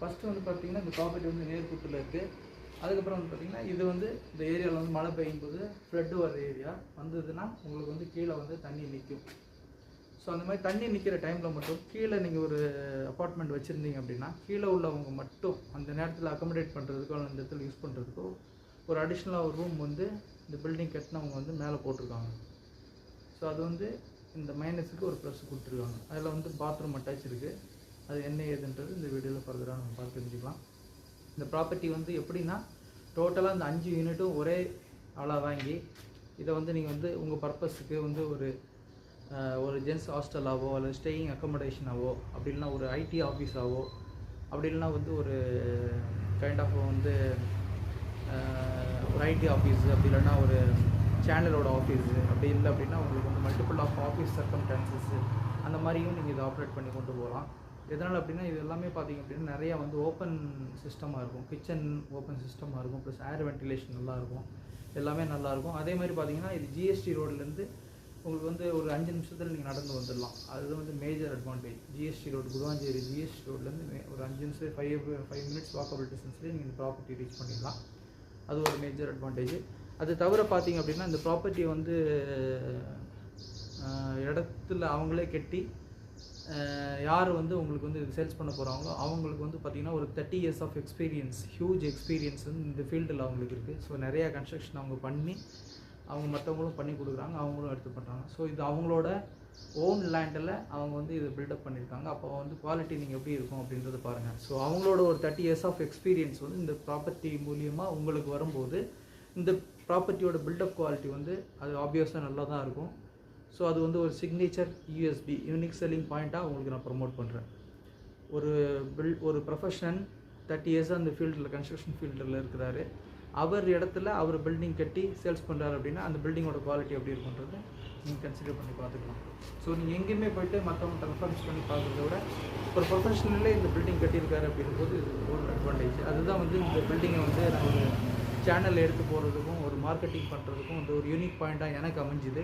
First வந்து பார்த்திங்கன்னா இந்த ப்ராப்பர்ட்டி வந்து நேர்குத்தில் இருக்குது. அதுக்கப்புறம் வந்து பார்த்திங்கன்னா இது வந்து இந்த ஏரியாவில் வந்து மழை பெய்யும் போது ஃப்ளட்டு வர ஏரியா வந்ததுன்னா உங்களுக்கு வந்து கீழே வந்து தண்ணி நிற்கும். ஸோ அந்த மாதிரி தண்ணி நிற்கிற டைமில் மட்டும் கீழே நீங்கள் ஒரு அப்பார்ட்மெண்ட் வச்சுருந்தீங்க அப்படின்னா கீழே உள்ளவங்க மட்டும் அந்த நேரத்தில் அக்கமடேட் பண்ணுறதுக்கோ அந்த இடத்துல யூஸ் பண்ணுறதுக்கோ ஒரு அடிஷ்னலாக ஒரு ரூம் வந்து இந்த பில்டிங் கட்டினவங்க வந்து மேலே போட்டிருக்காங்க. ஸோ அது வந்து இந்த மைனஸுக்கு ஒரு ப்ளஸ் கொடுத்துருக்காங்க. அதில் வந்து பாத்ரூம் அட்டாச் இருக்குது. அது என்ன ஏதுன்றது இந்த வீடியோவில் ஃபர்தராக நம்ம பார்த்து தெரிஞ்சுக்கலாம். இந்த ப்ராப்பர்ட்டி வந்து எப்படின்னா டோட்டலாக இந்த 5 யூனிட்டும் ஒரே ஆளாக வாங்கி இதை வந்து நீங்கள் வந்து உங்கள் பர்பஸுக்கு வந்து ஒரு ஜென்ஸ் ஹாஸ்டலாவோ அல்லது ஸ்டேயிங் அக்கமடேஷனாவோ அப்படி இல்லைனா ஒரு ஐடி ஆஃபீஸாவோ அப்படி இல்லைனா வந்து ஒரு கைண்ட் ஆஃப் வந்து ஒரு ஐடி ஆஃபீஸு அப்படி இல்லைனா ஒரு சேனலோட ஆஃபீஸு அப்படி இல்லை அப்படின்னா உங்களுக்கு வந்து மல்டிபிள் ஆஃப் ஆஃபீஸ் சர்க்கம்டான்சஸ்ஸு அந்த மாதிரியும் நீங்கள் இதை ஆப்ரேட் பண்ணி கொண்டு போகலாம். எதனால் அப்படின்னா இது எல்லாமே பார்த்திங்க அப்படின்னா நிறையா வந்து ஓப்பன் சிஸ்டமாக இருக்கும். கிச்சன் ஓப்பன் சிஸ்டமாக இருக்கும். ப்ளஸ் ஏர் வென்டிலேஷன் நல்லாயிருக்கும். எல்லாமே நல்லாயிருக்கும். அதே மாதிரி பார்த்திங்கன்னா இது ஜிஎஸ்டி ரோட்லேருந்து உங்களுக்கு வந்து ஒரு 5 நிமிஷத்தில் நீங்கள் நடந்து வந்துடலாம். அது வந்து major advantage. GST road Guduvanchery GST ரோட்லேருந்து ஒரு 5 நிமிஷம் 5 மினிட்ஸ் வாக்கபிள் டிஸ்டன்ஸ்லேயே நீங்கள் இந்த ப்ராப்பர்ட்டி ரீச் பண்ணிடலாம். அது ஒரு மேஜர் அட்வான்டேஜ். அது தவிர பார்த்திங்க அப்படின்னா இந்த ப்ராப்பர்ட்டியை வந்து இடத்துல அவங்களே கட்டி யார் வந்து உங்களுக்கு வந்து இது சேல்ஸ் பண்ண போகிறாங்களோ அவங்களுக்கு வந்து பார்த்திங்கன்னா ஒரு 30 years of experience, huge experience வந்து இந்த ஃபீல்டில் அவங்களுக்கு இருக்குது. ஸோ நிறையா கன்ஸ்ட்ரக்ஷன் அவங்க பண்ணி அவங்க மற்றவங்களும் பண்ணி கொடுக்குறாங்க, அவங்களும் எடுத்து பண்ணுறாங்க. ஸோ இது அவங்களோட ஓன் லேண்டில் அவங்க வந்து இது பில்டப் பண்ணியிருக்காங்க. அப்போ வந்து குவாலிட்டி நீங்கள் எப்படி இருக்கும் அப்படின்றத பாருங்கள். ஸோ அவங்களோட ஒரு 30 years ஆஃப் எக்ஸ்பீரியன்ஸ் வந்து இந்த ப்ராப்பர்ட்டி மூலியமாக உங்களுக்கு வரும்போது இந்த ப்ராப்பர்ட்டியோட பில்டப் குவாலிட்டி வந்து அது ஆப்வியஸாக நல்லா தான் இருக்கும். ஸோ அது வந்து ஒரு சிக்னேச்சர் யூஎஸ்பி யூனிக் செல்லிங் பாயிண்ட்டாக உங்களுக்கு நான் ப்ரொமோட் பண்ணுறேன். ஒரு ப்ரொஃபஷனல் 30 years அந்த ஃபீல்டில் கன்ஸ்ட்ரக்ஷன் ஃபீல்டில் இருக்கிறாரு. அவர் இடத்துல அவர் பில்டிங் கட்டி சேல்ஸ் பண்ணுறாரு அப்படின்னா அந்த பில்டிங்கோட குவாலிட்டி எப்படி இருக்குன்றது நீங்கள் கன்சிடர் பண்ணி பார்த்துக்கலாம். ஸோ நீங்கள் எங்கேயுமே போய்ட்டு மற்றவங்கள்ட்ட ரெஃபரன்ஸ் பண்ணி பார்க்குறத விட ஒரு ப்ரொஃபஷனலே இந்த பில்டிங் கட்டியிருக்காரு அப்படிங்கும்போது ஒரு அட்வான்டேஜ். அதுதான் வந்து இந்த பில்டிங்கை வந்து நான் ஒரு சேனலில் எடுத்து போகிறதுக்கும் ஒரு மார்க்கெட்டிங் பண்ணுறதுக்கும் வந்து ஒரு யூனிக் பாயிண்ட்டாக எனக்கு அமைஞ்சுது.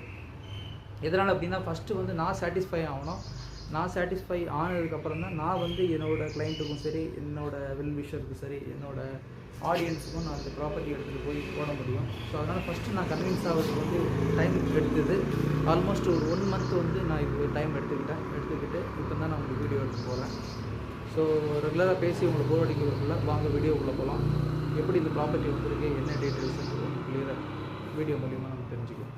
எதனால் அப்படின்னா ஃபஸ்ட்டு வந்து நான் சாட்டிஸ்ஃபை ஆகணும். நான் சாட்டிஸ்ஃபை ஆனதுக்கப்புறம் தான் நான் வந்து என்னோடய கிளைண்ட்டுக்கும் சரி, என்னோடய வெல்விஷருக்கும் சரி, என்னோடய ஆடியன்ஸுக்கும் நான் அந்த ப்ராப்பர்ட்டி எடுத்துகிட்டு போய் போட முடியும். ஸோ அதனால் ஃபஸ்ட்டு நான் கன்வின்ஸ் ஆகிறதுக்கு வந்து டைம் எடுத்தது. ஆல்மோஸ்ட் ஒரு 1 month வந்து நான் இது டைம் எடுத்துக்கிட்டு இப்போ தான் நான் உங்களுக்கு வீடியோ எடுத்து போகிறேன். ஸோ ரெகுலராக பேசி உங்களுக்கு போர் அடிக்கிறதுக்குள்ள வாங்க வீடியோக்குள்ளே போகலாம். எப்படி இந்த ப்ராப்பர்ட்டி வந்துருக்கு, என்ன டீட்டெயில்ஸ் கிளியராக வீடியோ மூலிமா நம்ம தெரிஞ்சுக்கலாம்.